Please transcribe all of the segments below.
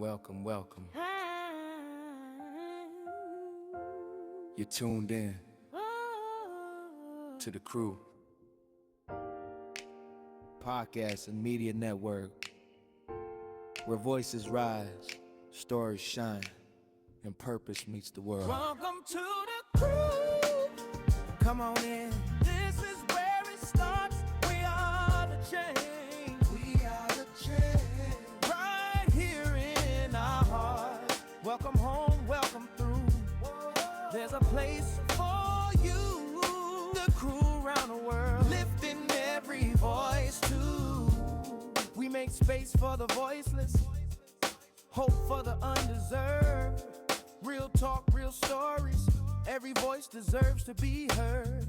welcome, welcome. You're tuned in to the Crew Podcast and Media Network, where voices rise, stories shine, and purpose meets the world. Welcome to the Crew. Come on in. This is where it starts. We are the change. We are the change. Right here in our heart. Welcome home, welcome through. There's a place for you. The Crew around the world, lifting every voice too. We make space for the voiceless, hope for the undeserved. Real talk, real stories. Every voice deserves to be heard.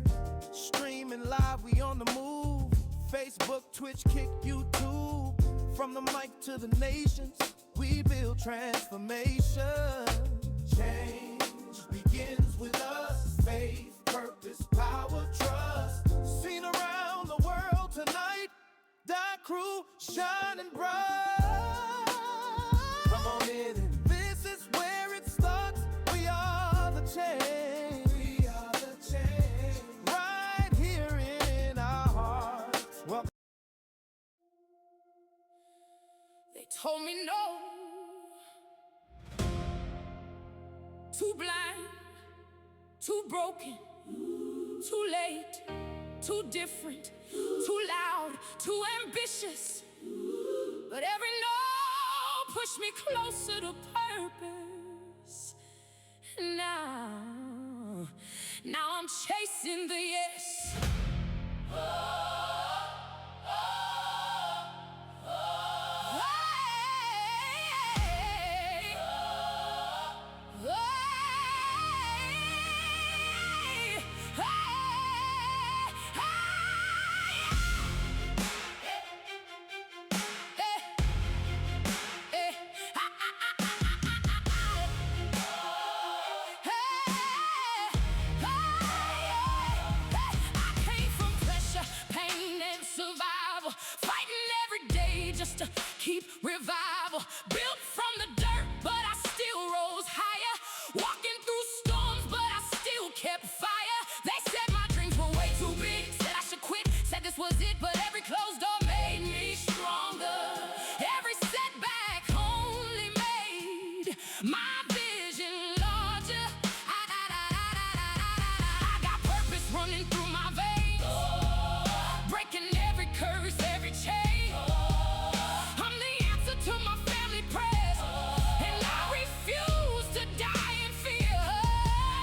Streaming live, we on the move. Facebook, Twitch, Kick, YouTube. From the mic to the nations, we build transformation. Change begins with us. Faith, purpose, power, trust. Seen around the world tonight. The Crew shining bright. Come on in. This is where it starts. We are the change. We are the change. Right here in our hearts. Well, they told me no. Too blind, too broken, too late, too different, too loud, too ambitious. But every no pushed me closer to purpose. And now I'm chasing the yes. To keep revival, built from the dirt, but I still rose higher. Walking through storms, but I still kept fire. They said my dreams were way too big, said I should quit, said this was it, but every closed door made me stronger. Every setback only made my vision larger. I got purpose running through my veins, breaking every curse, every chain. To my family prayers, and I refuse to die in fear.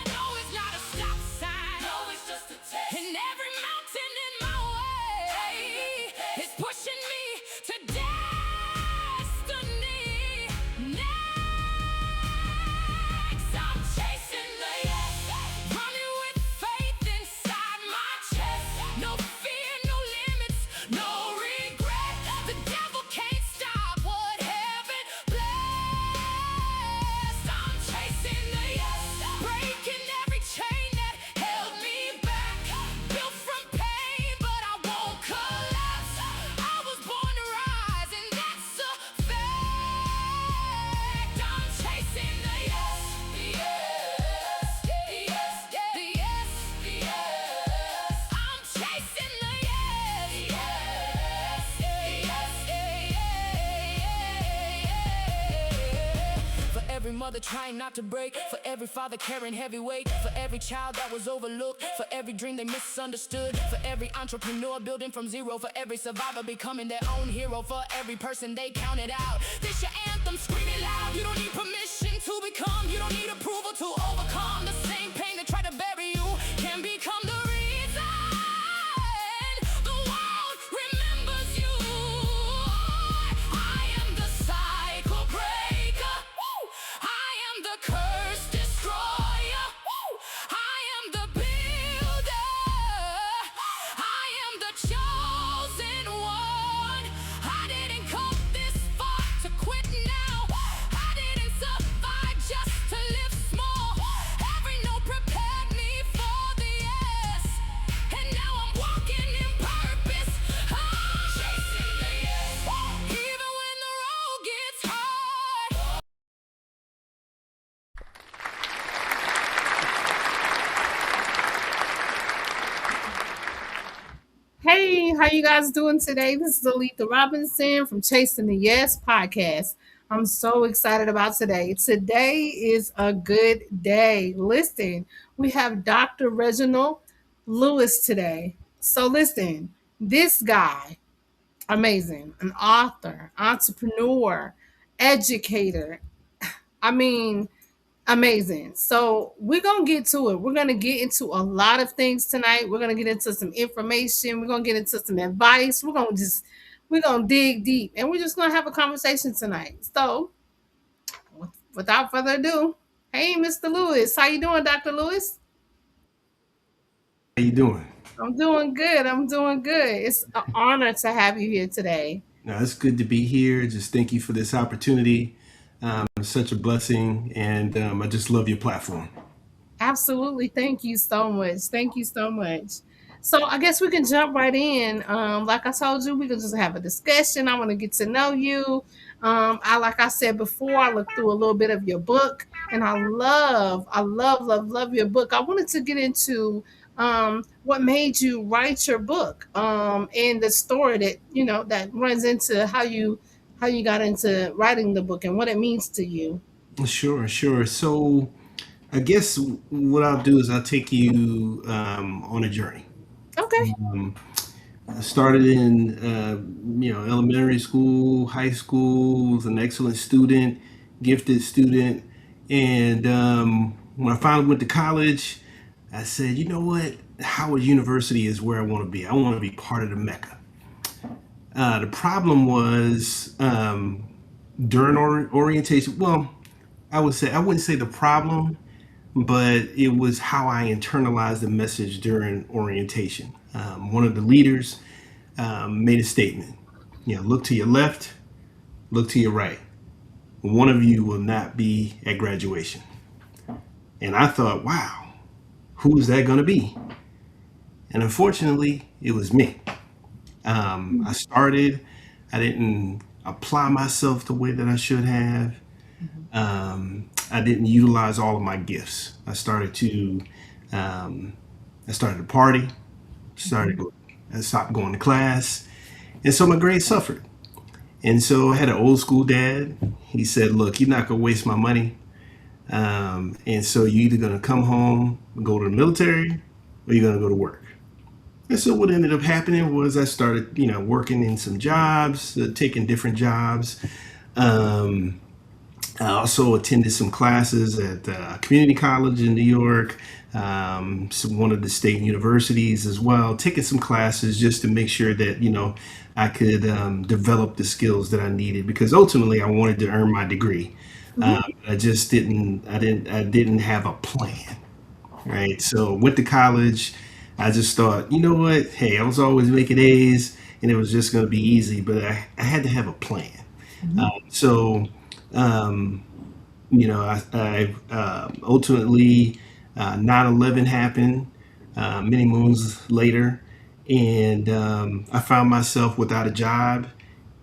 No, it's not a stop sign. No, it's just a test. And every mountain in my way is pushing me to destiny. Next, I'm chasing the yes, running with faith inside my chest. No fear, no limits, no regret. The devil can't stop what heaven blessed. I'm chasing the yes, breaking every chain that held me back. Built from pain, but I won't collapse. I was born to rise, and that's a fact. I'm chasing the yes, the yes, the yes, the yes, the yes. I'm chasing the yes, the yes, the yes, yeah. For every mother trying not to break, for every father carrying heavy weight, for every child that was overlooked, for every dream they misunderstood, for every entrepreneur building from zero, for every survivor becoming their own hero, for every person they counted out. This your anthem, scream it loud. You don't need permission to become, you don't need approval to overcome. The same pain that tried to bury you can become the reason the world remembers you. I am the cycle breaker. I am the curse destroyer. I am the builder. I am the chosen one. I didn't come this far to quit Hey, how you guys doing today? This is Aleatha Robinson from Chasing the Yes podcast. I'm so excited about today. Today is a good day. Listen, we have Dr. Reginald Lewis today. So listen, this guy, amazing, an author, entrepreneur, educator. I mean, amazing. So we're gonna get to it. We're gonna get into a lot of things tonight. We're gonna get into some information. We're gonna get into some advice. We're gonna dig deep, and we're just gonna have a conversation tonight. So, without further ado, hey, Mr. Lewis, how you doing, Dr. Lewis? How you doing? I'm doing good. I'm doing good. It's an honor to have you here today. No, it's good to be here. Just thank you for this opportunity. It's such a blessing, and I just love your platform. Absolutely. Thank you so much. Thank you so much. So I guess we can jump right in. Like I told you, we can just have a discussion. I want to get to know you. Like I said before, I looked through a little bit of your book, and I love your book. I wanted to get into what made you write your book, and the story that that runs into how you got into writing the book and what it means to you. Sure, sure. So I guess what I'll do is I'll take you on a journey. Okay. Um, I started in elementary school, high school. Was an excellent student, gifted student, and when I finally went to college, I said, you know what? Howard University is where I want to be. I want to be part of the Mecca. The problem was during orientation. Well, I wouldn't say the problem, but it was how I internalized the message during orientation. One of the leaders made a statement. Look to your left, look to your right. One of you will not be at graduation. And I thought, wow, who's that going to be? And unfortunately, it was me. I started, I didn't apply myself the way that I should have. I didn't utilize all of my gifts. I started to party, I stopped going to class, and so my grades suffered. And so I had an old school dad. He said, "Look, you're not gonna waste my money, and so you're either gonna come home, and go to the military, or you're gonna go to work." And so what ended up happening was I started, working in some jobs, taking different jobs. Um, I also attended some classes at community college in New York, one of the state universities as well, taking some classes just to make sure that, I could develop the skills that I needed because ultimately I wanted to earn my degree. Mhm. I didn't have a plan, right? So went to college. I just thought, you know what? Hey, I was always making A's and it was just going to be easy, but I had to have a plan. Mhm. So, um, I ultimately 9/11 happened many moons later, and I found myself without a job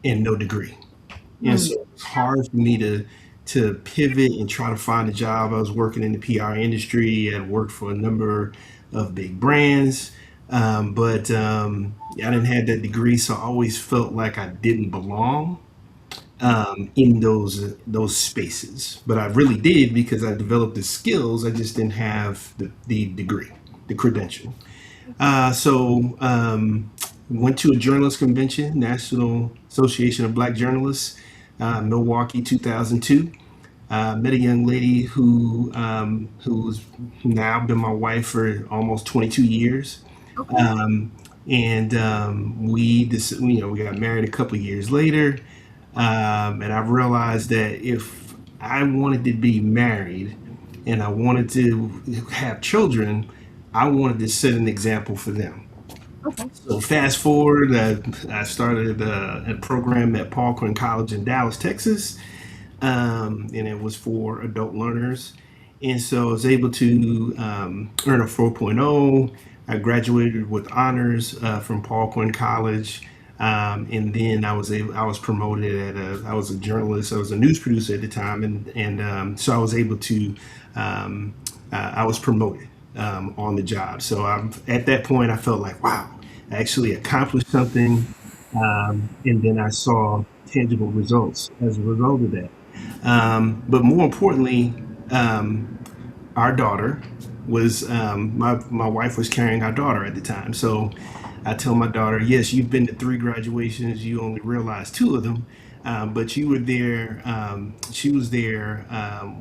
and no degree. And Mm. so it's hard for me to pivot and try to find a job. I was working in the PR industry and worked for a number of big brands, but I didn't have that degree, so I always felt like I didn't belong in those spaces. But I really did because I developed the skills. I just didn't have the degree, the credential. So went to a journalist convention, National Association of Black Journalists, Milwaukee, 2002. Met a young lady who's now been my wife for almost 22 years. Okay. We got married a couple of years later. And I realized that if I wanted to be married and I wanted to have children, I wanted to set an example for them. Okay. So fast forward, I started a program at Paul Quinn College in Dallas, Texas, and it was for adult learners. And so I was able to earn a 4.0. I graduated with honors from Paul Quinn College. And then I was promoted I was a journalist, I was a news producer at the time, and so I was able to, I was promoted on the job. So at that point, I felt like, wow, actually accomplished something, and then I saw tangible results as a result of that. But more importantly, um, our daughter was my wife was carrying our daughter at the time. So I tell my daughter, yes, you've been to 3 graduations. You only realized 2 of them, but you were there. She was there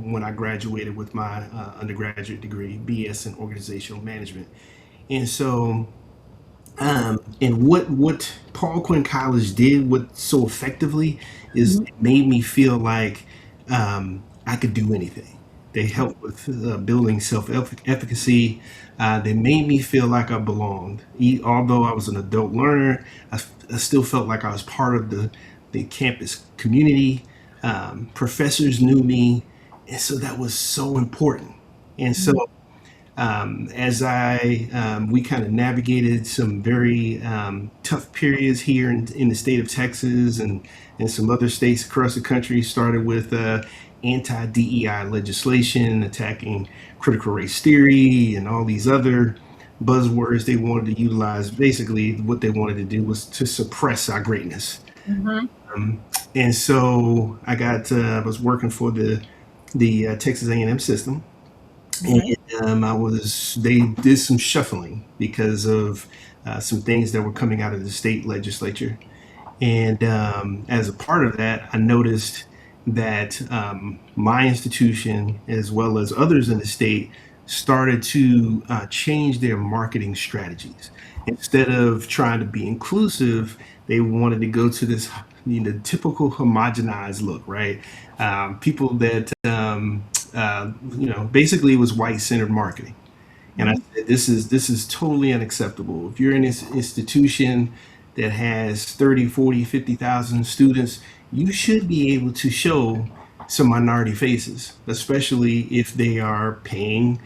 when I graduated with my undergraduate degree, BS in organizational management. And so and what Paul Quinn College did, what so effectively, is Mhm. it made me feel like I could do anything. They helped with building self-efficacy. They made me feel like I belonged. Although I was an adult learner, I still felt like I was part of the campus community. Professors knew me, and so that was so important. And so Mhm. as we kind of navigated some very tough periods here in the state of Texas and some other states across the country, started with anti-DEI legislation attacking critical race theory and all these other buzzwords they wanted to utilize. Basically, what they wanted to do was to suppress our greatness. Mhm. And so I was working for the Texas A&M system, and Okay. they did some shuffling because of some things that were coming out of the state legislature. And as a part of that, I noticed that my institution, as well as others in the state, started to change their marketing strategies. Instead of trying to be inclusive, they wanted to go to this, typical homogenized look, right? People that, basically it was white centered marketing. And I Mhm. said, this is totally unacceptable. If you're in this institution that has 30, 40, 50,000 students, you should be able to show some minority faces, especially if they are paying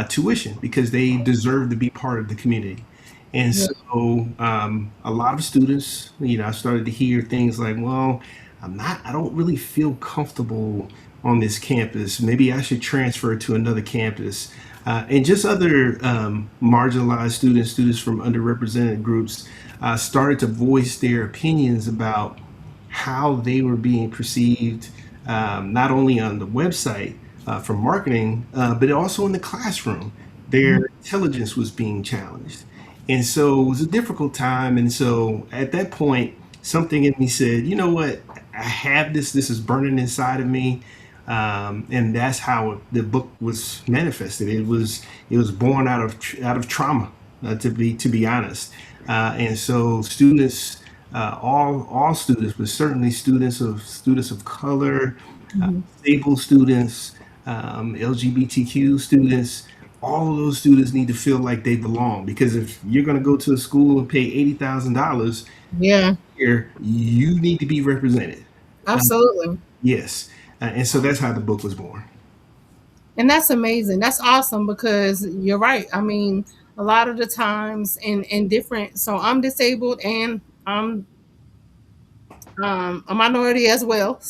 tuition, because they deserve to be part of the community. And Yeah. so a lot of students, I started to hear things like, well, I don't really feel comfortable on this campus. Maybe I should transfer to another campus. And just other marginalized students from underrepresented groups started to voice their opinions about how they were being perceived, not only on the website for marketing, but also in the classroom. Their Mhm. intelligence was being challenged. And so it was a difficult time. And so at that point, something in me said, you know what? I have this is burning inside of me. And that's how the book was manifested. It was born out of trauma, to be honest. And so students, all students, but certainly students of color, Mhm. disabled students, LGBTQ students, all of those students need to feel like they belong. Because if you're going to go to a school and pay $80,000 Yeah. here, you need to be represented. Uh, Absolutely. yes, and so that's how the book was born. And that's amazing. That's awesome because you're right. I mean, a lot of the times in different, so I'm disabled and I'm a minority as well.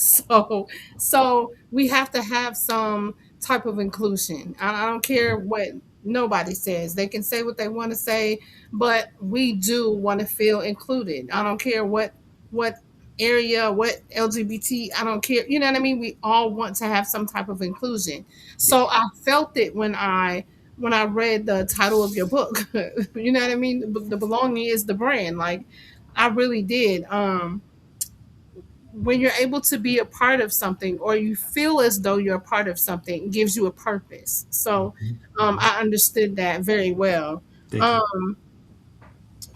So we have to have some type of inclusion. I don't care what nobody says. They can say what they want to say, but we do want to feel included. I don't care what area, what LGBT, I don't care. You know what I mean? We all want to have some type of inclusion. So I felt it when I read the title of your book. You know what I mean? The belonging is the brand. Like I really did. When you're able to be a part of something or you feel as though you're a part of something, it gives you a purpose. So I understood that very well. Thank you. um,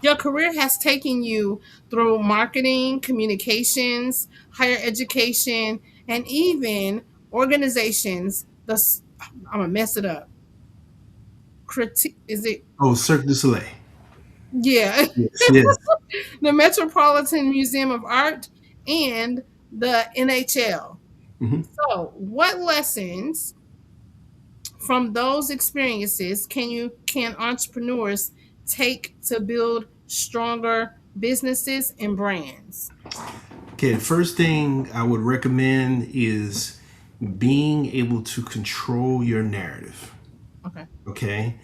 your career has taken you through marketing, communications, higher education, and even organizations. I'm gonna mess it up. Is it? Oh, Cirque du Soleil. Yeah. Yes, yes. The Metropolitan Museum of Art and the NHL. Hmm. So, what lessons from those experiences can entrepreneurs take to build stronger businesses and brands? Okay, the first thing I would recommend is being able to control your narrative. Okay. Okay,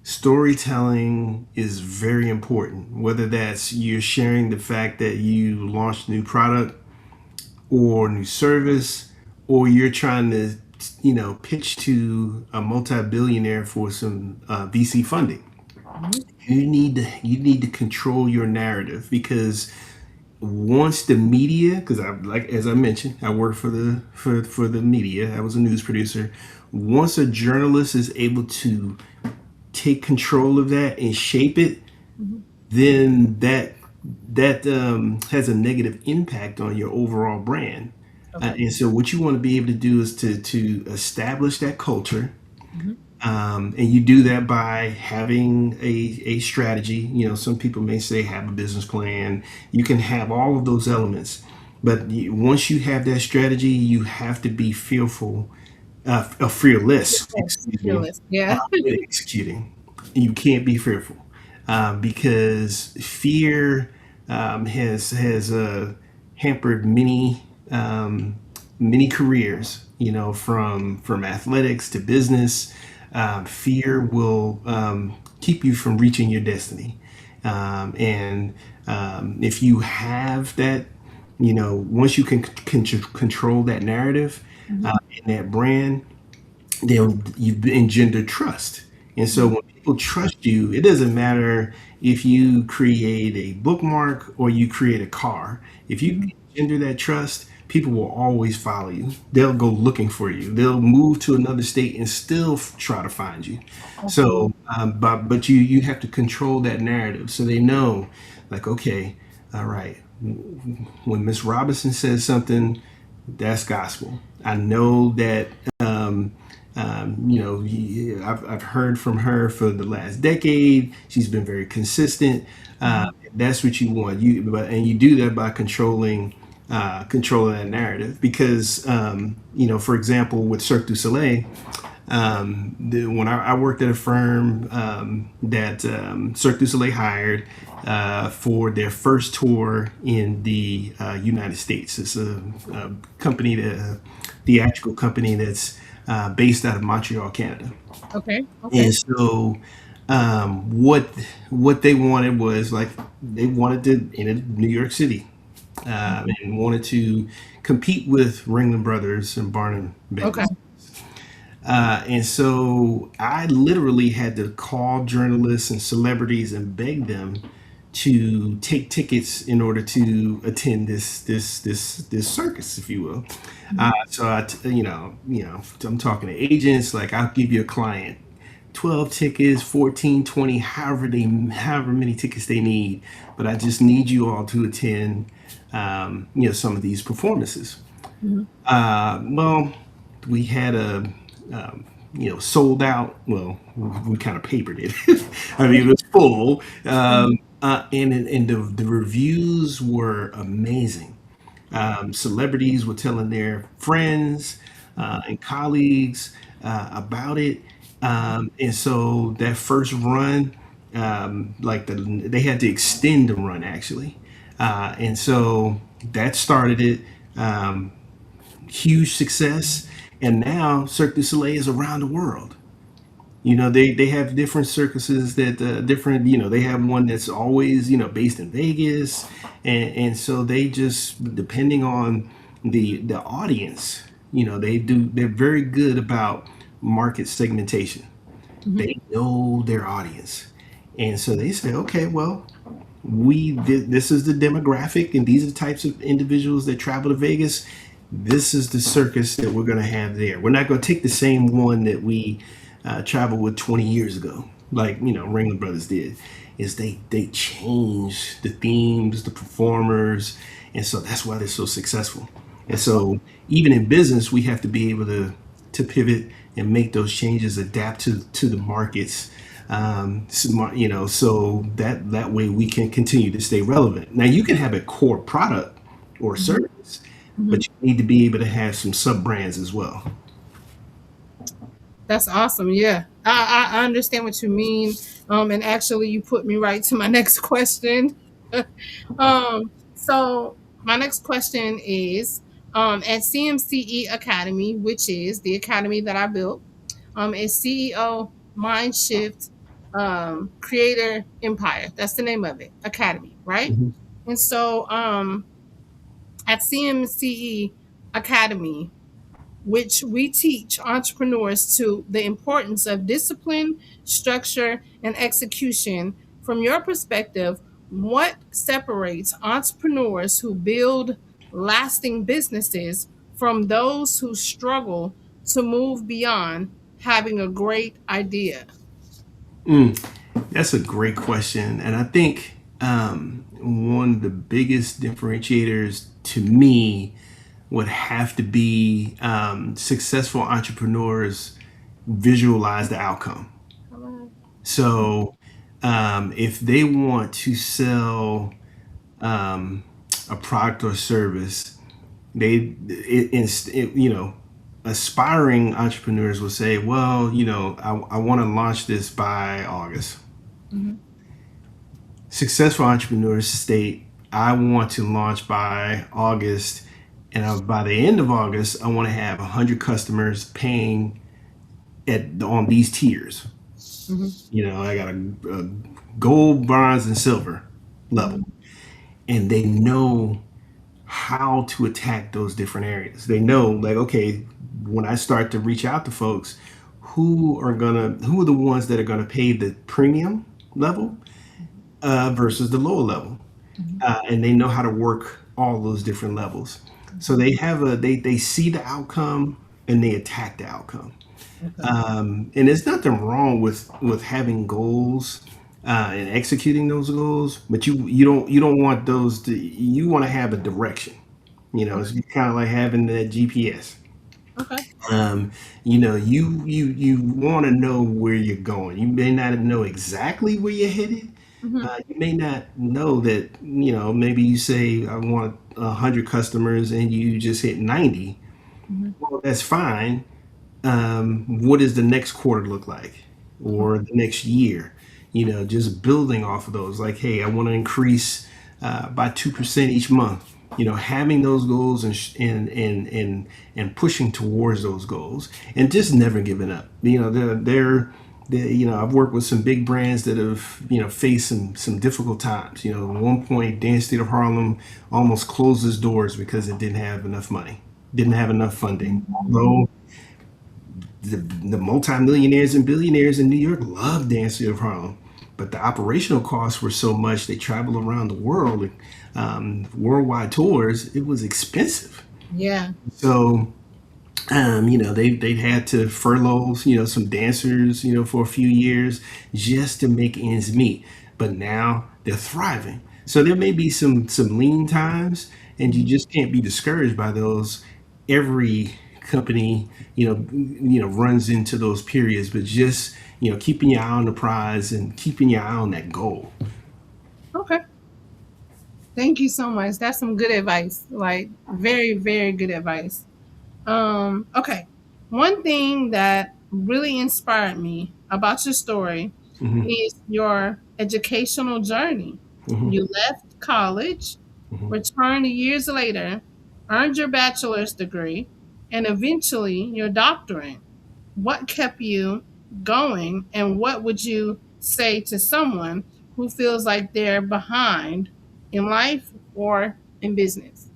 Storytelling is very important, whether that's you're sharing the fact that you launched a new product or new service, or you're trying to, pitch to a multi-billionaire for some VC funding. Mhm. You need to control your narrative, because once the media, because I, like as I mentioned, I work for the media. I was a news producer. Once a journalist is able to take control of that and shape it, Mhm. then that has a negative impact on your overall brand. Okay. And so, what you want to be able to do is to establish that culture, Mhm. and you do that by having a strategy. Some people may say have a business plan. You can have all of those elements, but once you have that strategy, you have to be fearless. Yes, Excuse me. fearless. Yeah. With executing. You can't be fearful, because fear has hampered many careers. From athletics to business. Fear will keep you from reaching your destiny, and if you have that, once you can control that narrative Mhm. and that brand, then you've engendered trust. And so Mhm. when people trust you, it doesn't matter if you create a bookmark or you create a car. If you Mhm. engender that trust, people will always follow you. They'll go looking for you. They'll move to another state and still try to find you. Absolutely. So, but you have to control that narrative so they know, like, okay, all right, when Miss Robinson says something, that's gospel. I know that I've heard from her for the last decade. She's been very consistent. Mhm. That's what you want. And you do that by controlling that narrative. Because for example, with Cirque du Soleil, when I worked at a firm that Cirque du Soleil hired for their first tour in the United States. It's a company, theatrical company that's based out of Montreal, Canada. Okay. And Okay. so, what they wanted was, like, they wanted to enter New York City, Mhm. and wanted to compete with Ringling Brothers and Barnum Okay. Bailey. And so I literally had to call journalists and celebrities and beg them to take tickets in order to attend this circus, if you will. Mhm. I'm talking to agents, like, I'll give you a client 12 tickets, 14, 20, however many tickets they need, but I just need you all to attend some of these performances. Mhm. Well, we had a sold out. Well, we kind of papered it. I mean, it was full, Mhm. and the reviews were amazing. Celebrities were telling their friends and colleagues about it, and so that first run, they had to extend the run, actually, and so that started it. Huge success, and now Cirque du Soleil is around the world. They have different circuses that different. They have one that's always based in Vegas, and so they just, depending on the audience, they're very good about market segmentation. Mhm. They know their audience, and so they say, okay, well, this is the demographic, and these are the types of individuals that travel to Vegas. This is the circus that we're going to have there. We're not going to take the same one that we traveled with 20 years ago, like Ringling Brothers did. Is they change the themes, the performers, and so that's why they're so successful. And so even in business, we have to be able to pivot and make those changes, adapt to the markets, so that way we can continue to stay relevant. Now, you can have a core product or Mhm. service, Mhm. but you need to be able to have some sub brands as well. That's awesome. Yeah, I understand what you mean. And actually, you put me right to my next question. So my next question is, at CMCE Academy, which is the academy that I built, as CEO Mind Shift. Creator Empire. That's the name of it, Academy, right? Mhm. And so at CMCE Academy, which we teach entrepreneurs to the importance of discipline, structure, and execution. From your perspective, what separates entrepreneurs who build lasting businesses from those who struggle to move beyond having a great idea? That's a great question. And I think one of the biggest differentiators to me would have to be successful entrepreneurs visualize the outcome. So if they want to sell a product or service, aspiring entrepreneurs will say, well, I want to launch this by August. Mm-hmm. Successful entrepreneurs state, I want to launch by August, and by the end of August, I want to have 100 customers paying on these tiers. Mm-hmm. I got a gold, bronze, and silver level, and they know how to attack those different areas. They know, like, okay, when I start to reach out to folks, who are the ones that are gonna pay the premium level versus the lower level, and they know how to work all those different levels. So they see the outcome and they attack the outcome. Okay. And there's nothing wrong with having goals and executing those goals, but you don't want those to. You want to have a direction. It's kind of like having that GPS. Okay. You want to know where you're going. You may not know exactly where you're headed. Mm-hmm. You may not know that. Maybe you say I want 100 customers and you just hit 90. Mm-hmm. Well, that's fine. What does the next quarter look like, or the next year? Just building off of those, like, hey, I want to increase by 2% each month. Having those goals and pushing towards those goals, and just never giving up. I've worked with some big brands that have faced some difficult times. At one point, Dance State of Harlem almost closed its doors because it didn't have enough money, didn't have enough funding. Although the multimillionaires and billionaires in New York love Dancing of Harlem, but the operational costs were so much. They travel around the world, worldwide tours. It was expensive. Yeah. So, they had to furlough, some dancers, for a few years just to make ends meet. But now they're thriving. So there may be some lean times, and you just can't be discouraged by those. Every company, runs into those periods, but just, keeping your eye on the prize and keeping your eye on that goal. Okay. Thank you so much. That's some good advice. Like very, very good advice. Okay. One thing that really inspired me about your story Hmm. is your educational journey. Hmm. You left college, Hmm. returned years later, earned your bachelor's degree, and eventually your doctorate. What kept you going, and what would you say to someone who feels like they're behind in life or in business?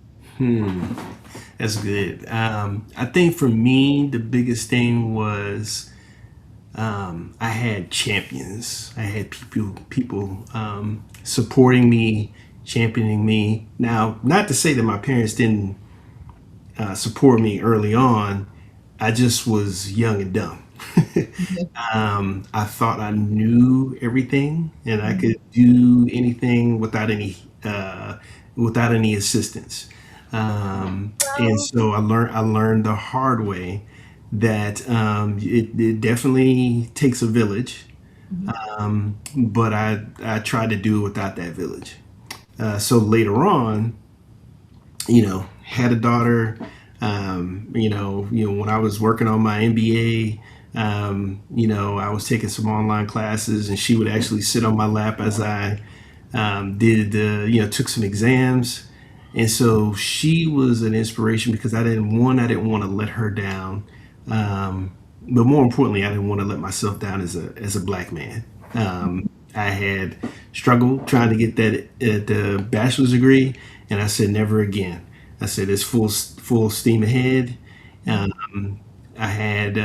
That's good. I think for me, the biggest thing was I had champions. I had people supporting me, championing me. Now, not to say that my parents didn't support me early on. I just was young and dumb. I thought I knew everything and I could do anything without any assistance. And so I learned the hard way that it definitely takes a village, but I tried to do it without that village. So later on, had a daughter. When I was working on my MBA, I was taking some online classes, and she would actually sit on my lap as I took some exams. And so she was an inspiration because I didn't want to let her down. But more importantly, I didn't want to let myself down as a black man. I had struggled trying to get that at the bachelor's degree, and I said never again. I said it's full steam ahead. I had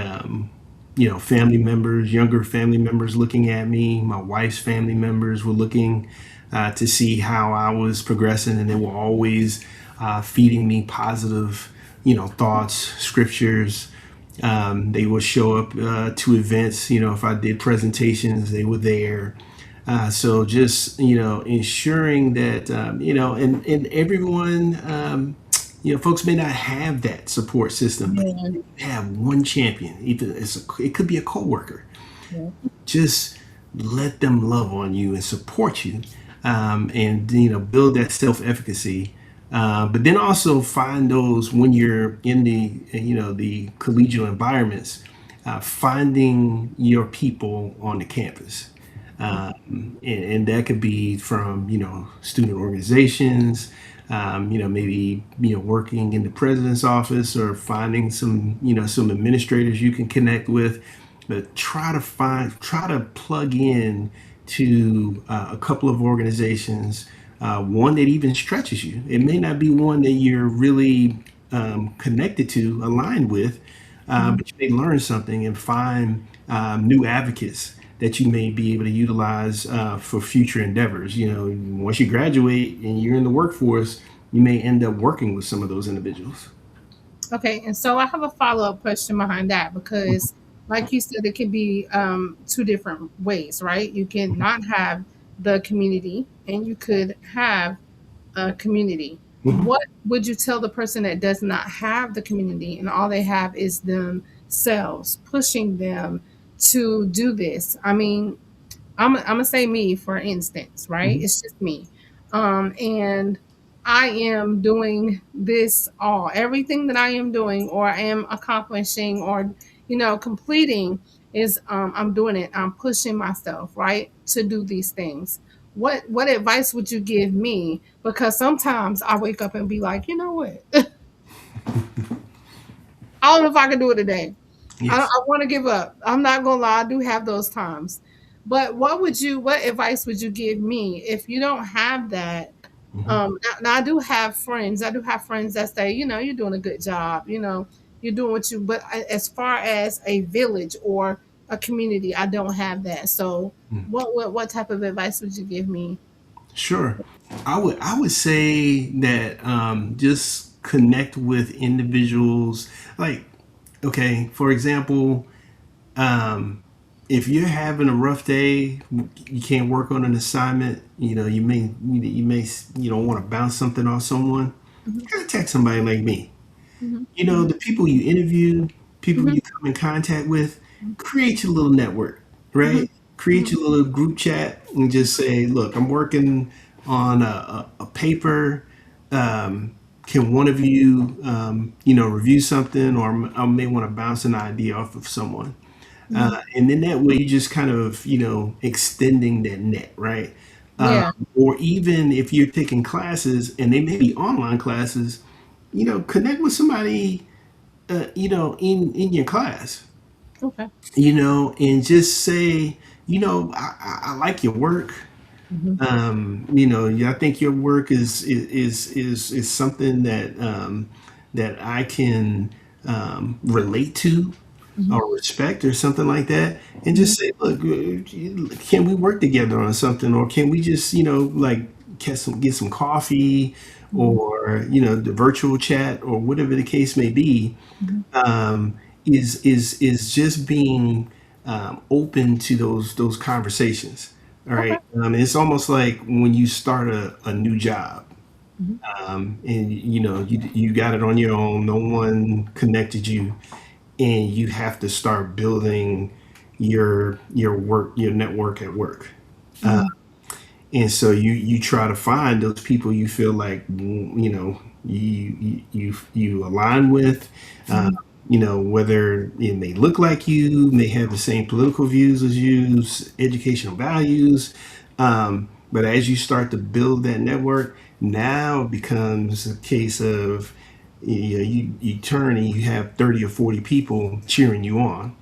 family members, younger family members looking at me. My wife's family members were looking to see how I was progressing, and they were always feeding me positive, thoughts, scriptures. They would show up to events. If I did presentations, they were there. So just ensuring that and everyone, folks may not have that support system, but Yeah. you have one champion. Either it could be a coworker. Yeah. Just let them love on you and support you, and build that self-efficacy. But then also find those when you're in the collegial environments, finding your people on the campus. And that could be from student organizations, maybe working in the president's office, or finding some administrators you can connect with. But try to plug in to a couple of organizations, one that even stretches you. It may not be one that you're really connected to, aligned with, but you may learn something and find new advocates that you may be able to utilize for future endeavors. Once you graduate and you're in the workforce, you may end up working with some of those individuals. Okay, and so I have a follow-up question behind that because, like you said, it could be two different ways, right? You can not have the community, and you could have a community. Mhm. What would you tell the person that does not have the community and all they have is themselves pushing them to do this? I mean, I'm gonna say me for instance, right? Mhm. It's just me, and I am doing this all everything that I am doing or I am accomplishing or completing is I'm doing it. I'm pushing myself right to do these things. What advice would you give me? Because sometimes I wake up and be like, you know what? I don't know if I can do it today. Yes. I want to give up. I'm not gonna lie, I do have those times. But what advice would you give me if you don't have that? Mhm. Now I do have friends. I do have friends that say, you're doing a good job. You're doing what you. But as far as a village or a community, I don't have that. So, what type of advice would you give me? Sure. I would say that just connect with individuals. Like, okay, for example, um, if you're having a rough day, you can't work on an assignment. You may want to bounce something off someone. Hmm. Contact somebody like me. Hmm. The people you interview, people Hmm. you come in contact with, create your little network, Hmm. right? Create your little group chat and just say, look, I'm working on a paper. Can one of you, review something, or I may want to bounce an idea off of someone. Hmm. And then that way you just kind of, extending that net, right? Yeah. Or even if you're taking classes and they may be online classes, connect with somebody in your class, Okay. and just say, I like your work. Hmm. I think your work is something that I can relate to Hmm. or respect or something like that, and Hmm. just say, look, can we work together on something, or can we just like get some coffee, Hmm. or the virtual chat, or whatever the case may be. Hmm. um, is just being open to those conversations. All Okay. right, it's almost like when you start a new job, Hmm. and you got it on your own. No one connected you, and you have to start building your network at work. Uh, Hmm. and so you try to find those people you feel like you align with, uh, Hmm. whether it may look like you, may have the same political views as you, educational values. But as you start to build that network, now it becomes a case of you turn and you have 30 or 40 people cheering you on.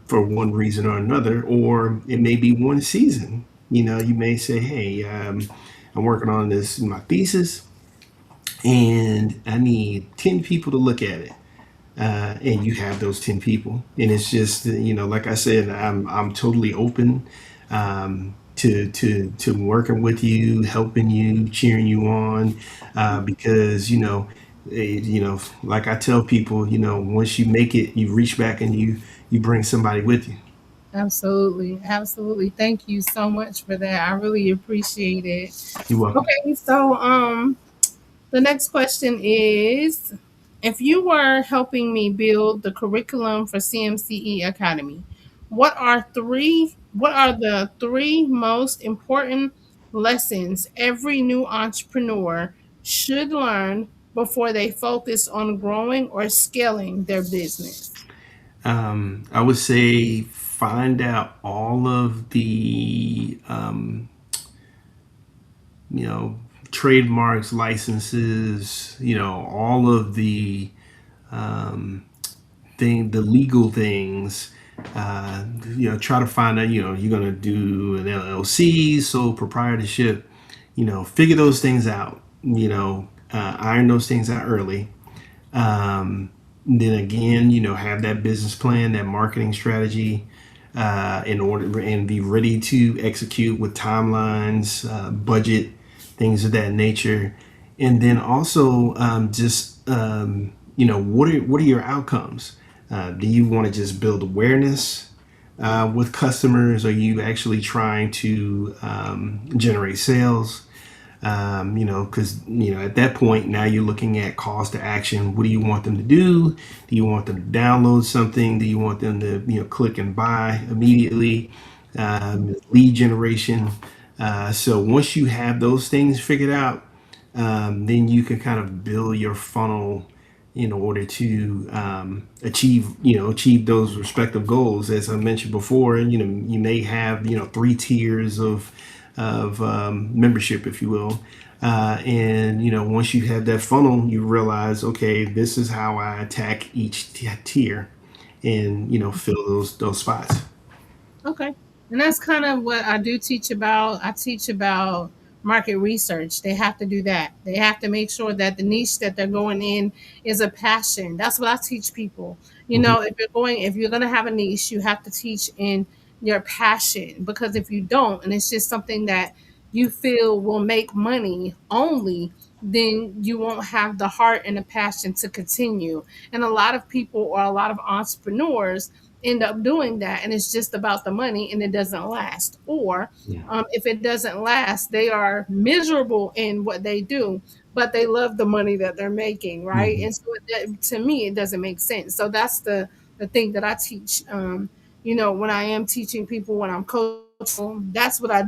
for one reason or another, or it may be one season. You may say, "Hey, I'm working on this my thesis, and I need 10 people to look at it." And you have those 10 people, and it's just like I said, I'm totally open to working with you, helping you, cheering you on, because like I tell people, once you make it, you reach back and you bring somebody with you. Absolutely. Absolutely. Thank you so much for that. I really appreciate it. You're welcome. Okay, so the next question is, if you were helping me build the curriculum for CMCE Academy, what are the three most important lessons every new entrepreneur should learn before they focus on growing or scaling their business? I would say find out all of the you know trademarks, licenses, all of the the legal things. Try to find out. You're gonna do an LLC, sole proprietorship. Figure those things out. Iron those things out early. Then again, have that business plan, that marketing strategy, in order and be ready to execute with timelines, budget, things of that nature. And then also just what are your outcomes? Do you want to just build awareness with customers? Are you actually trying to generate sales? Because at that point now you're looking at calls to action. What do you want them to do? Do you want them to download something? Do you want them to click and buy immediately? Lead generation. So once you have those things figured out, then you can kind of build your funnel in order to achieve those respective goals. As I mentioned before, you may have 3 tiers of membership, if you will. And once you have that funnel, you realize, okay, this is how I attack each tier, and fill those spots. Okay. And that's kind of what I do teach about. I teach about market research. They have to do that. They have to make sure that the niche that they're going in is a passion. That's what I teach people. Mhm. If you're going to have a niche, you have to teach in your passion, because if you don't, and it's just something that you feel will make money only, then you won't have the heart and the passion to continue. And a lot of people, or a lot of entrepreneurs, end up doing that, and it's just about the money and it doesn't last. Or Yeah. if it doesn't last, they are miserable in what they do, but they love the money that they're making, right? Mhm. And so to me it doesn't make sense. So that's the thing that I teach. When I am teaching people, when I'm coaching, that's what I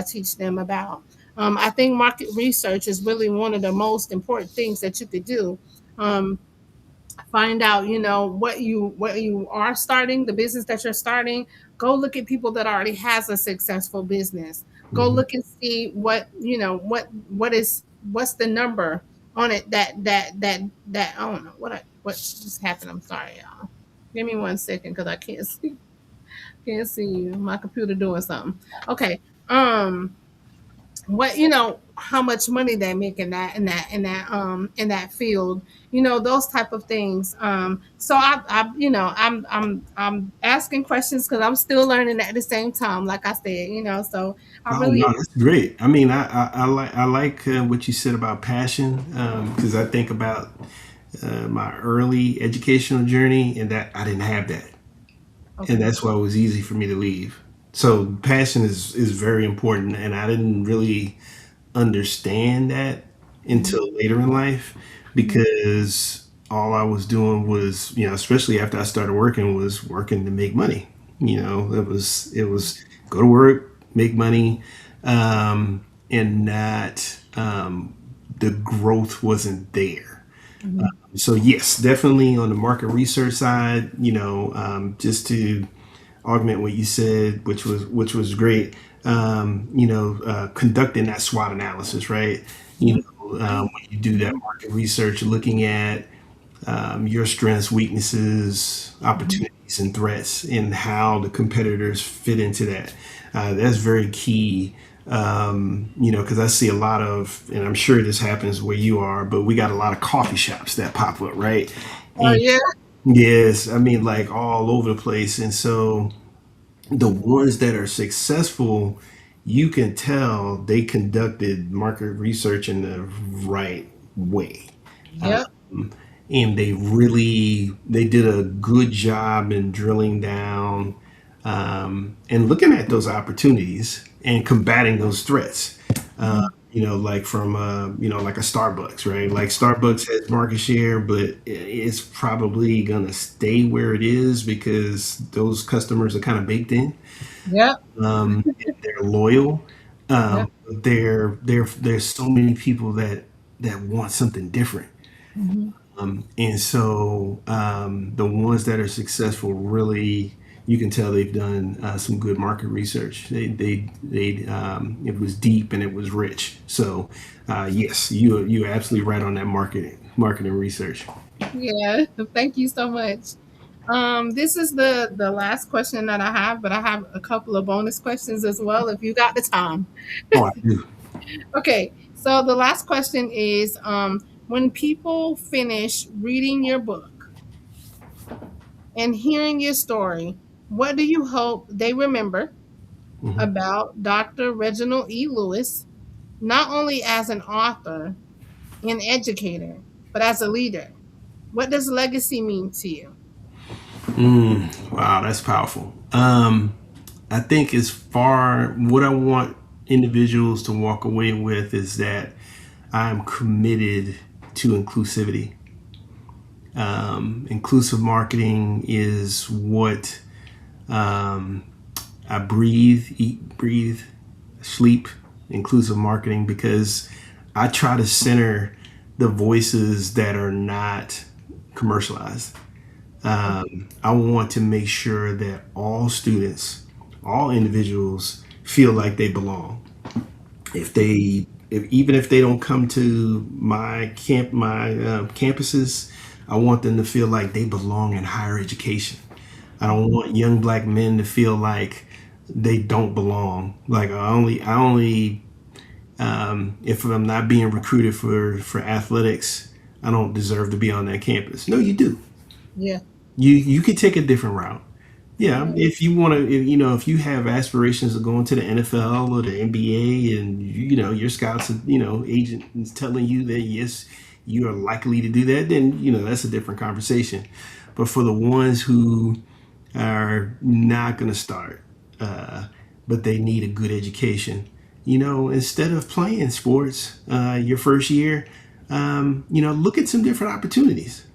teach them about. I think market research is really one of the most important things that you could do. um, Find out what you are starting, the business that you're starting. Go look at people that already has a successful business. Go Mhm. look and see what's the number on it, that I don't know what just happened. I'm sorry, y'all. Give me 1 second because I can't see you, my computer doing something. Okay. What how much money they make in that field, those type of things. So I'm asking questions because I'm still learning at the same time, like I said, so I Oh really no, that's great. I mean, I like what you said about passion, because I think about my early educational journey, and that I didn't have that, and okay. that's why it was easy for me to leave. So passion is very important, and I didn't really understand that Mhm, until later in life, mhm, because all I was doing was, especially after I started working, was working to make money. It was go to work, make money, and not the growth wasn't there. mhm, So yes, definitely on the market research side, just to augment what you said, which was great. Conducting that SWOT analysis, right? mhm, When you do that market research, looking at your strengths, weaknesses, opportunities, and threats, and how the competitors fit into that. That's very key. Because I see a lot of, and I'm sure this happens where you are, but we got a lot of coffee shops that pop up, right? Oh And yeah. yes, I mean, like all over the place. And so the ones that are successful, you can tell they conducted market research in the right way. Yep. And they did a good job in drilling down, and looking at those opportunities and combating those threats. Mhm. Like from like a Starbucks, right? Like Starbucks has market share, but it's probably gonna stay where it is because those customers are kind of baked in. Yep. They're loyal. Yep. There's so many people that want something different. Mhm. And so the ones that are successful really, you can tell they've done some good market research. It was deep and it was rich. So yes, you're absolutely right on that marketing research. Yeah. Thank you so much. This is the last question that I have, but I have a couple of bonus questions as well if you got the time. Oh, I do. Okay. So the last question is when people finish reading your book and hearing your story, what do you hope they remember Mhm. about Dr. Reginald E. Lewis, not only as an author and educator, but as a leader? What does legacy mean to you? Wow, that's powerful. I think as far what I want individuals to walk away with is that I'm committed to inclusivity. Inclusive marketing is what I breathe, eat, breathe, sleep. Inclusive marketing because I try to center the voices that are not commercialized. I want to make sure that all students, all individuals feel like they belong. Even if they don't come to my campuses, I want them to feel like they belong in higher education. I don't want young black men to feel like they don't belong. Like I only if I'm not being recruited for athletics, I don't deserve to be on that campus. No, you do. Yeah. You could take a different route. Yeah, Yeah. if you want to, if you have aspirations of going to the NFL or the NBA, and your scouts, agent is telling you that yes, you are likely to do that, then that's a different conversation. But for the ones who are not going to start, but they need a good education, instead of playing sports your first year, look at some different opportunities.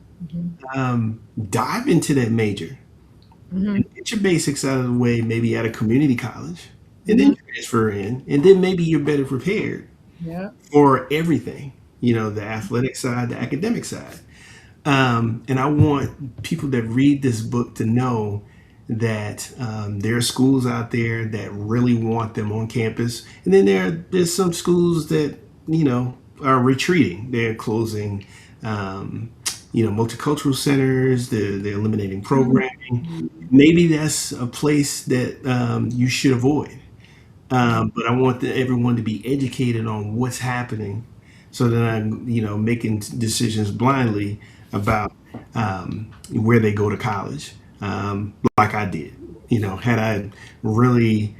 Mhm. Dive into that major. Mhm. Get your basics out of the way, maybe at a community college, and then Mhm. transfer in, and then maybe you're better prepared Yeah. for everything. The athletic side, the academic side. And I want people that read this book to know that there are schools out there that really want them on campus, and then there's some schools that are retreating. They're closing. Multicultural centers. They're eliminating programming. Maybe that's a place that you should avoid. But I want everyone to be educated on what's happening, so that I'm, making decisions blindly about where they go to college, like I did. Had I really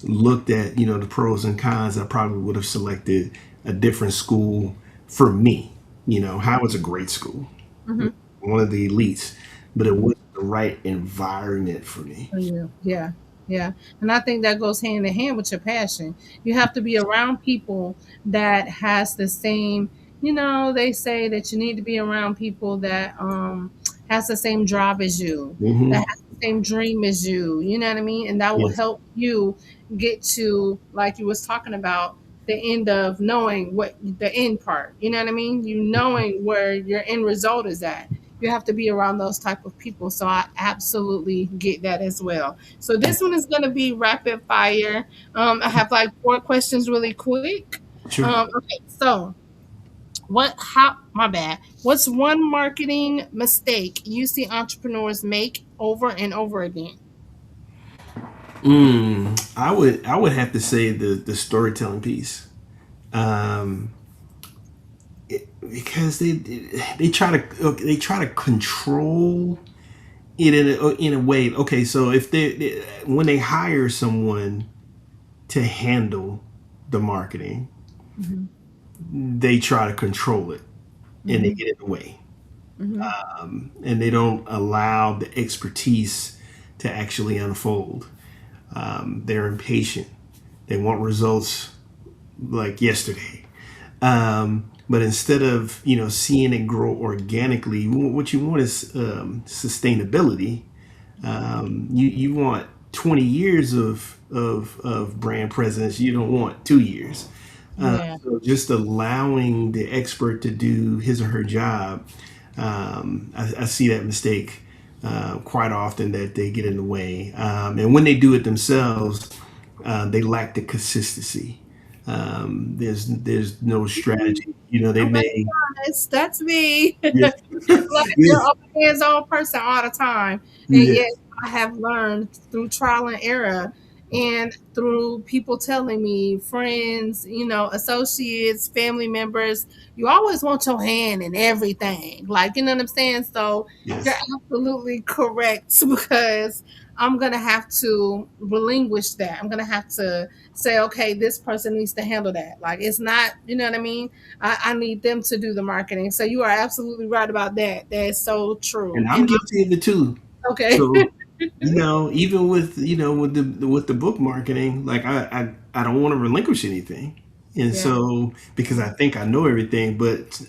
looked at the pros and cons, I probably would have selected a different school for me. Howard's a great school, Mhm. one of the elites, but it wasn't the right environment for me. For you. Yeah. Yeah. And I think that goes hand in hand with your passion. You have to be around people that has the same, they say that you need to be around people that has the same drive as you, that Hmm. has the same dream as you. You know what I mean? And that will Yes. help you get to, like you was talking about, the end of knowing what the end part. You know what I mean? You knowing where your end result is at. You have to be around those type of people. So I absolutely get that as well. So this one is going to be rapid fire. I have like four questions really quick. Sure. Okay, so My bad. What's one marketing mistake you see entrepreneurs make over and over again? I would have to say the storytelling piece, um, because they try to control it in a way. Okay, so if when they hire someone to handle the marketing, Mm-hmm. they try to control it and they Mm-hmm. get in the way, Mm-hmm. and they don't allow the expertise to actually unfold. They're impatient. They want results like yesterday. But instead of seeing it grow organically, what you want is sustainability. You want 20 years of brand presence. You don't want 2 years. Yeah. So just allowing the expert to do his or her job, I see that mistake quite often, that they get in the way. And when they do it themselves, they lack the consistency. There's no strategy. They I'm gonna may. be honest. That's me. Yeah. Like you're a hands-on person all the time. And Yeah. yet I have learned through trial and error and through people telling me, friends, associates, family members, you always want your hand in everything. Like, you know what I'm saying? So you're Yes. absolutely correct because I'm gonna have to relinquish that. I'm gonna have to say, okay, this person needs to handle that. Like it's not, you know what I mean? I need them to do the marketing. So you are absolutely right about that. That is so true. And I'm And guilty of it too. okay. So even with the book marketing, like I don't want to relinquish anything, and Yeah. so because I think I know everything, but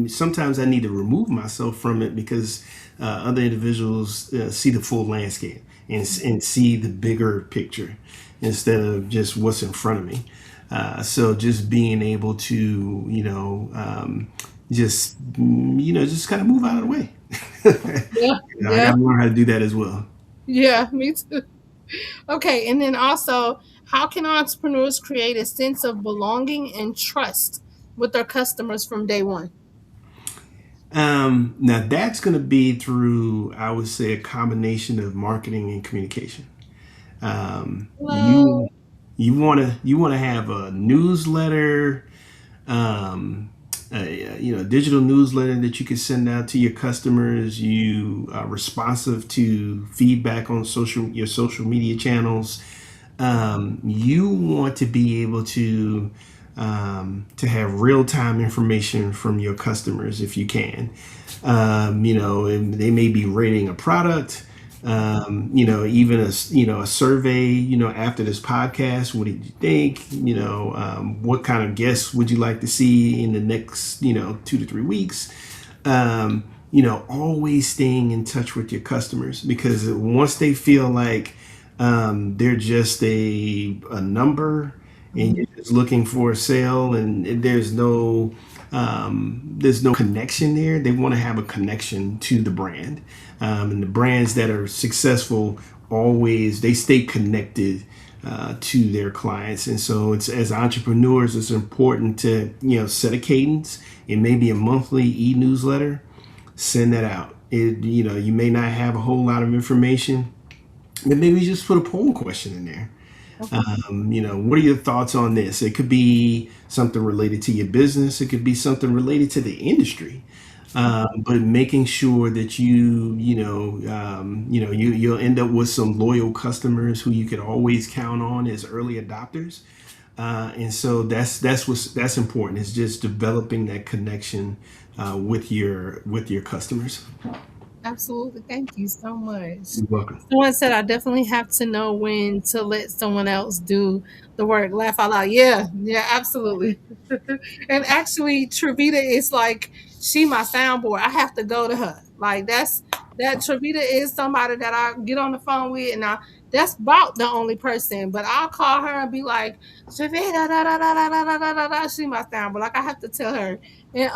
sometimes I need to remove myself from it because other individuals see the full landscape and see the bigger picture instead of just what's in front of me. So just being able to just kind of move out of the way. Yeah. I got Yeah. to learn how to do that as well. Yeah. Me too. Okay. And then also, how can entrepreneurs create a sense of belonging and trust with their customers from day one? Now that's going to be through, I would say, a combination of marketing and communication. Um, Hello. you you want to have a newsletter, digital newsletter that you can send out to your customers. You are responsive to feedback on your social media channels. You want to be able to have real time information from your customers if you can. And they may be rating a product. Even a survey. After this podcast, what did you think? What kind of guests would you like to see in the next 2 to 3 weeks? Always staying in touch with your customers, because once they feel like they're just a number and you're just looking for a sale, and there's no connection there. They want to have a connection to the brand, and the brands that are successful always they stay connected to their clients. And so it's, as entrepreneurs, it's important to set a cadence. It may be a monthly e-newsletter. Send that out. You may not have a whole lot of information, but maybe just put a poll question in there. Okay. What are your thoughts on this? It could be something related to your business. It could be something related to the industry. But making sure that you'll end up with some loyal customers who you can always count on as early adopters. And so that's important. Is just developing that connection with your customers. Absolutely. Thank you so much. You're welcome. Someone said I definitely have to know when to let someone else do the work. Laugh out loud. Yeah, yeah, absolutely. And actually, Trevita is like she my soundboard. I have to go to her. Like that Trevita is somebody that I get on the phone with, and that's about the only person. But I'll call her and be like, Trevita, da da da da da da da da da. She my soundboard. Like I have to tell her. And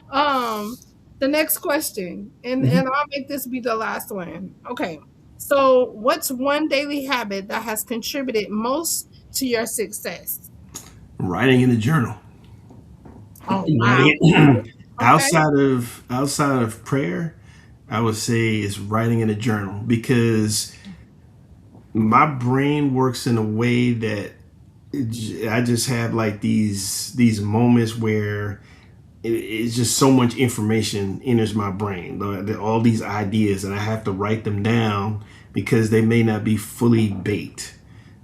um the next question, and I'll make this be the last one. Okay. So, what's one daily habit that has contributed most to your success? Writing in the journal. Oh wow. Right. Okay. Outside of prayer, I would say is writing in a journal, because my brain works in a way that I just have like these moments where it's just so much information enters my brain, all these ideas, and I have to write them down because they may not be fully baked.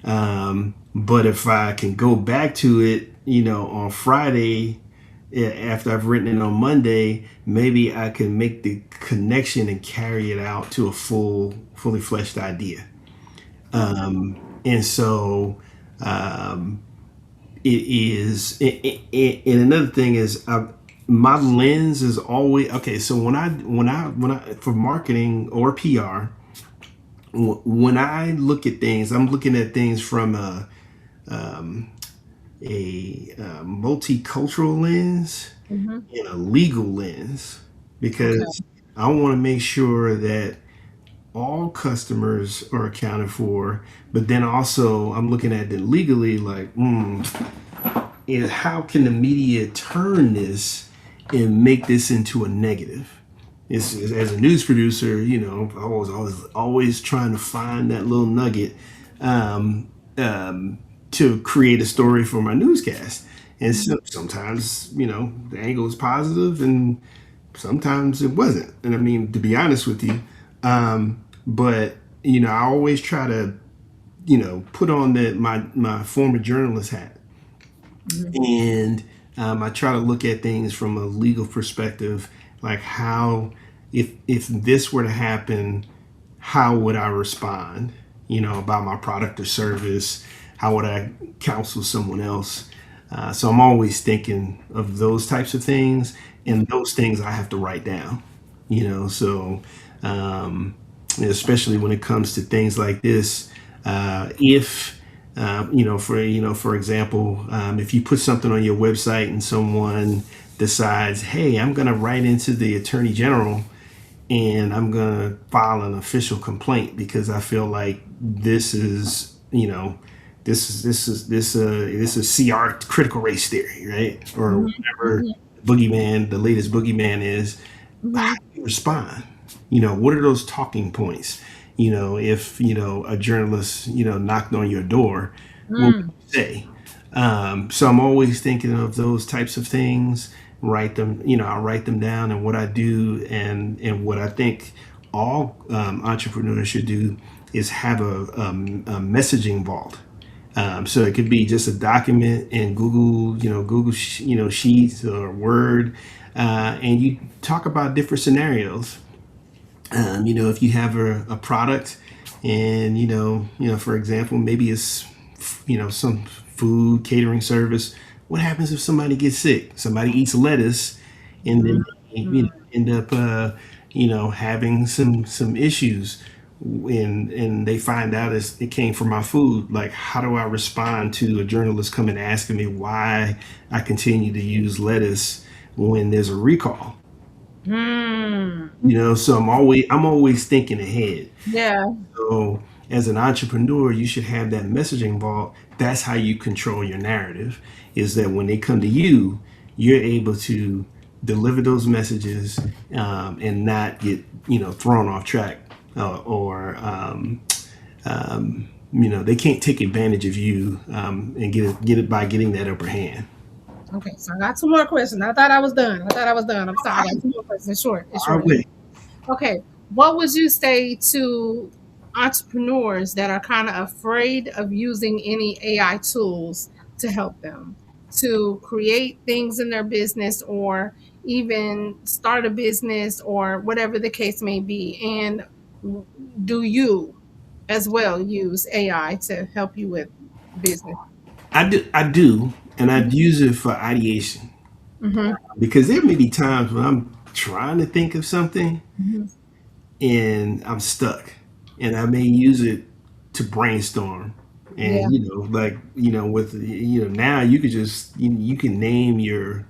But if I can go back to it, on Friday, after I've written it on Monday, maybe I can make the connection and carry it out to a fully fleshed idea. And so um, it is. And another thing is, my lens is always okay. So when I for marketing or PR, when I look at things, I'm looking at things from a multicultural lens Mm-hmm. and a legal lens, Okay. because I want to make sure that all customers are accounted for. But then also I'm looking at it legally, like, is how can the media turn this and make this into a negative? As a news producer, I was always trying to find that little nugget, um, um, to create a story for my newscast. And so sometimes, the angle is positive, and sometimes it wasn't. And I mean, to be honest with you, but I always try to, put on my former journalist hat, Mm-hmm. and I try to look at things from a legal perspective, like how, if this were to happen, how would I respond? About my product or service. How would I counsel someone else? So I'm always thinking of those types of things, and those things I have to write down. So um, especially when it comes to things like this, if for example, if you put something on your website and someone decides, hey, I'm going to write into the attorney general and I'm going to file an official complaint because I feel like this is, this is CR, critical race theory, right? Or whatever boogeyman, the latest boogeyman is. How Mm-hmm. do you respond? What are those talking points? If a journalist knocked on your door, what would Mm. you say? So I'm always thinking of those types of things. Write them, I write them down, and what I do, and what I think all entrepreneurs should do is have a messaging vault. So it could be just a document in Google, Sheets or Word, and you talk about different scenarios. If you have a product, and for example, maybe it's some food catering service. What happens if somebody gets sick? Somebody eats lettuce, and then they, end up having some issues, and they find out it came from my food. Like, how do I respond to a journalist coming asking me why I continue to use lettuce when there's a recall? Mm. So I'm always thinking ahead. Yeah. So as an entrepreneur, you should have that messaging vault. That's how you control your narrative, is that when they come to you, you're able to deliver those messages, and not get thrown off track, or they can't take advantage of you, and get it by getting that upper hand. Okay. So I got two more questions. I thought I was done. I'm sorry. I got two more questions. It's short. It's Our short. way. Okay. What would you say to entrepreneurs that are kind of afraid of using any AI tools to help them to create things in their business, or even start a business, or whatever the case may be? And do you as well use AI to help you with business? I do, and I'd use it for ideation, Mm-hmm. because there may be times when I'm trying to think of something Mm-hmm. and I'm stuck, and I may use it to brainstorm. Yeah. And like, with now you could just you can name your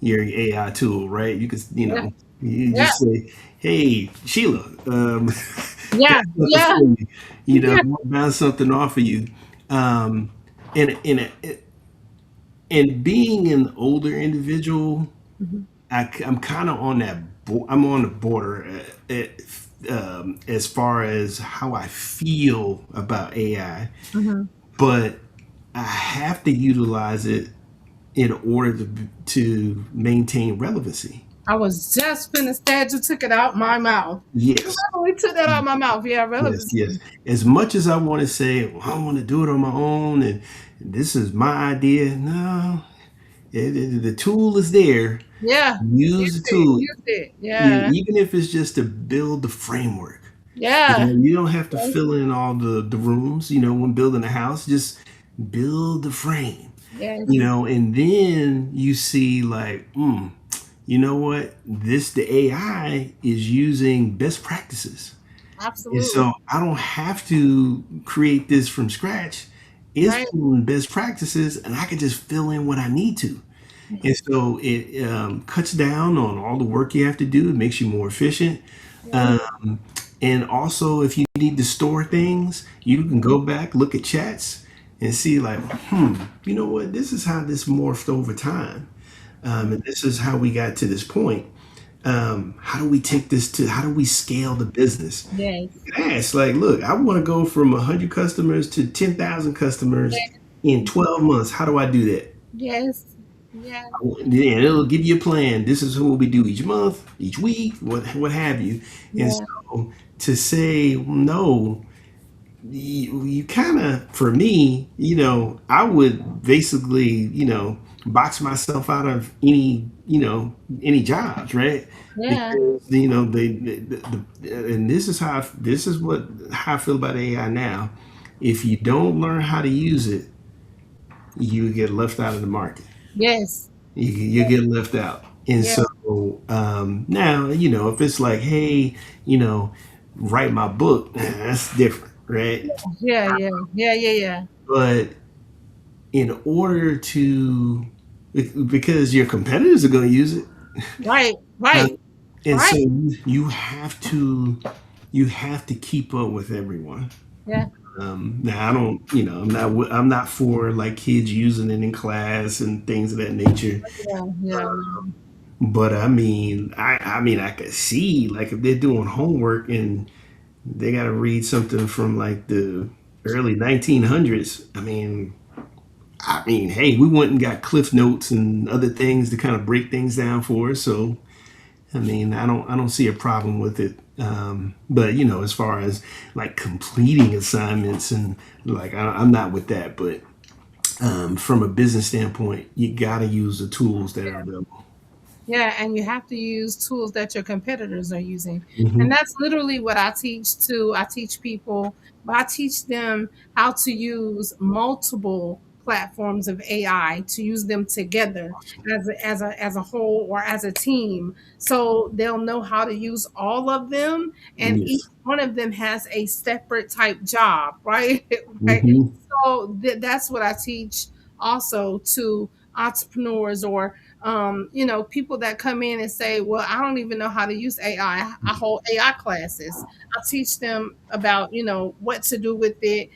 AI tool, right? You could Yeah. you Yeah. just say, hey Sheila, got Yeah. something Yeah. for you, Yeah. bounce something off of you, and And being an older individual, Mhm. I'm kind of on that. I'm on the border as far as how I feel about AI, Mhm. but I have to utilize it in order to maintain relevancy. I was just finished that. You took it out my mouth. You Yes, literally took that out my mouth. Yeah, yes, yes. relevancy. As much as I want to say, well, I want to do it on my own, and this is my idea. No, the tool is there. Yeah. Use Use the it. tool. Use it. Yeah. Even if it's just to build the framework. Yeah. You don't have to fill in all the rooms, when building a house, just build the frame, Yes. and then you see like, you know what? The AI is using best practices. And Absolutely. so I don't have to create this from scratch. It's Right. pulling best practices and I can just fill in what I need to. And Yes. so it cuts down on all the work you have to do. It makes you more efficient. Yes. Um, and also, if you need to store things, you can go back, look at chats, and see, like, you know what? This is how this morphed over time. And this is how we got to this point. How do we take this to, how do we scale the business? Yes. Ask, like, look, I want to go from 100 customers to 10,000 customers in 12 months. How do I do that? Yes. Yeah. Yeah, it'll give you a plan. This is what we do each month, each week, what have you. And Yeah. so to say no, you kind of, for me, I would basically, box myself out of any jobs, right? Yeah. Because and this is how I feel about AI now. If you don't learn how to use it, you get left out of the market. Yes. You get left out. And Yeah. so now, if it's like, hey, you know, write my book, that's different, right? Yeah. Yeah. Yeah. Yeah. Yeah. But in order to, because your competitors are going to use it, Right. uh, Right. and Right. so you have to keep up with everyone. Yeah. Now I don't, I'm not for like kids using it in class and things of that nature. Yeah. Yeah. But I mean, I could see like if they're doing homework and they got to read something from like the early 1900s. Hey, we went and got Cliff Notes and other things to kind of break things down for us. So, I don't see a problem with it. But as far as like completing assignments and like, I'm not with that. But from a business standpoint, you got to use the tools that are available. Yeah, and you have to use tools that your competitors are using. And Hmm. that's literally what I teach too. I teach people, but I teach them how to use multiple platforms of AI to use them together as a whole or as a team. So they'll know how to use all of them, and each Yes. one of them has a separate type job, right? Right. Hmm. So that's what I teach also to entrepreneurs or people that come in and say, well, I don't even know how to use AI. I hold AI classes. I teach them about, what to do with it.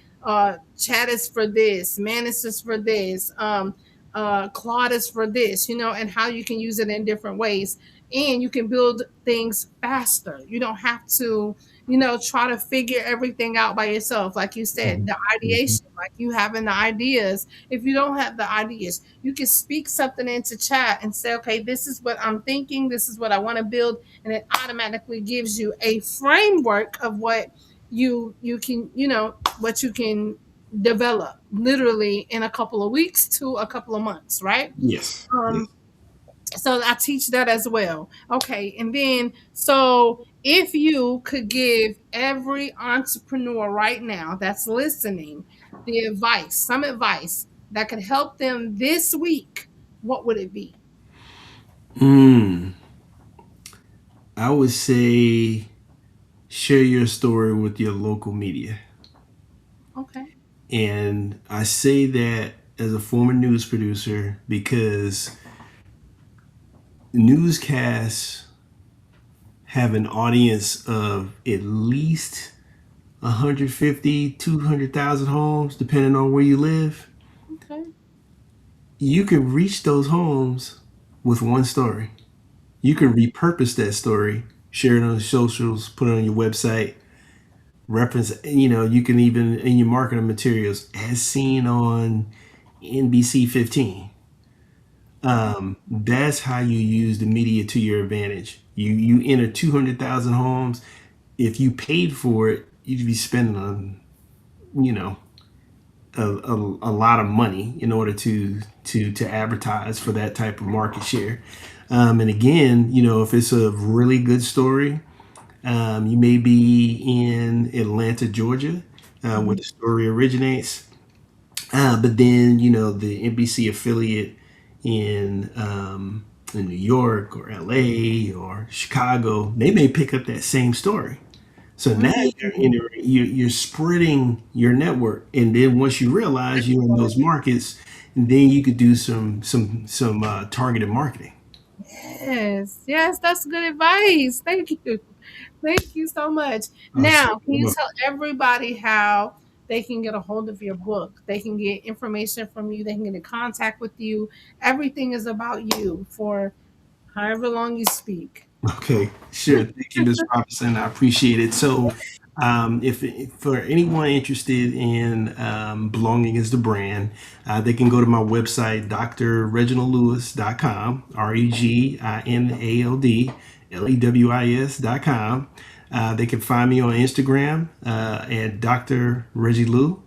Chat is for this, Manus is for this, Claude is for this, and how you can use it in different ways. And you can build things faster. You don't have to, try to figure everything out by yourself. Like you said, the Hmm. ideation, like you having the ideas. If you don't have the ideas, you can speak something into chat and say, okay, this is what I'm thinking, this is what I want to build, and it automatically gives you a framework of what you can, what you can develop literally in a couple of weeks to a couple of months, right? Yes. Yes. um so I teach that as well. Okay, and then so if you could give every entrepreneur right now that's listening some advice that could help them this week, what would it be? Mm, I would say share your story with your local media. Okay. And I say that as a former news producer because newscasts have an audience of at least 150, 200,000 homes, depending on where you live. Okay. you can reach those homes with one story. You can repurpose that story, share it on socials, put it on your website, reference, you can even in your marketing materials, as seen on NBC 15. That's how you use the media to your advantage. You enter 200,000 homes. If you paid for it, you'd be spending you know a lot of money in order to advertise for that type of market share. And again, if it's a really good story, you may be in Atlanta, Georgia, where the story originates. But then, the NBC affiliate in New York or LA or Chicago, they may pick up that same story. So now you're spreading your network, and then once you realize you're in those markets, then you could do some targeted marketing. Yes, yes, that's good advice. Thank you. Thank you so much. So, Now, can you tell everybody how they can get a hold of your book? They can get information from you, they can get in contact with you. Everything is about you for however long you speak. okay, sure. Thank you, Ms. Robinson. I appreciate it. So, if for anyone interested in belonging as the brand, they can go to my website, drreginaldlewis.com, reginaldlewis.com. They can find me on Instagram at Dr. Reggie Lou.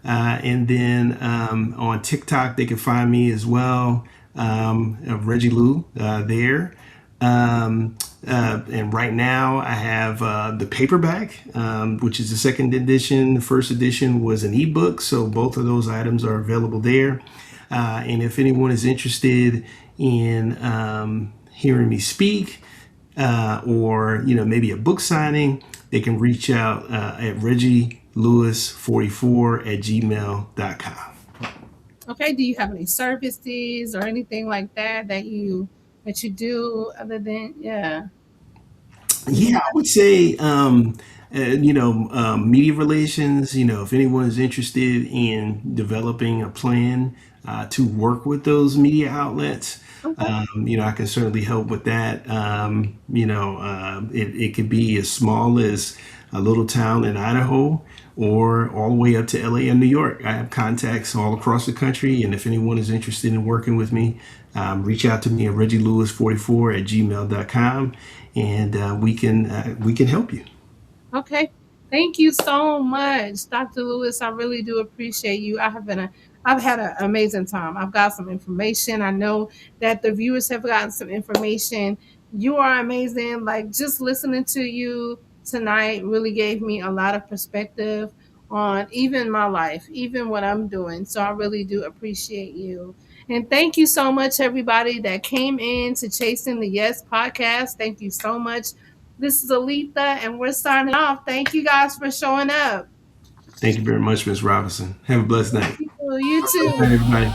And then on TikTok, they can find me as well, Reggie Lou there. And right now, I have the paperback, which is the second edition. The first edition was an ebook, so both of those items are available there. And if anyone is interested in hearing me speak, or maybe a book signing, they can reach out at reggieLewis44@gmail.com. Okay, do you have any services or anything like that that you do other than Yeah, I would say, media relations. If anyone is interested in developing a plan to work with those media outlets, okay. I can certainly help with that. It could be as small as a little town in Idaho or all the way up to LA and New York. I have contacts all across the country, and if anyone is interested in working with me, reach out to me at reggieLewis44@gmail.com, and we can help you. Okay. Thank you so much, Dr. Lewis. I really do appreciate you. I've had an amazing time. I've got some information. I know that the viewers have gotten some information. You are amazing. Like just listening to you tonight really gave me a lot of perspective on even my life, even what I'm doing. So I really do appreciate you. And thank you so much, everybody that came in to Chasing the Yes podcast. Thank you so much. This is Aletha, and we're signing off. Thank you guys for showing up. Thank you very much, Ms. Robinson. Have a blessed night. You Bye, too. everybody.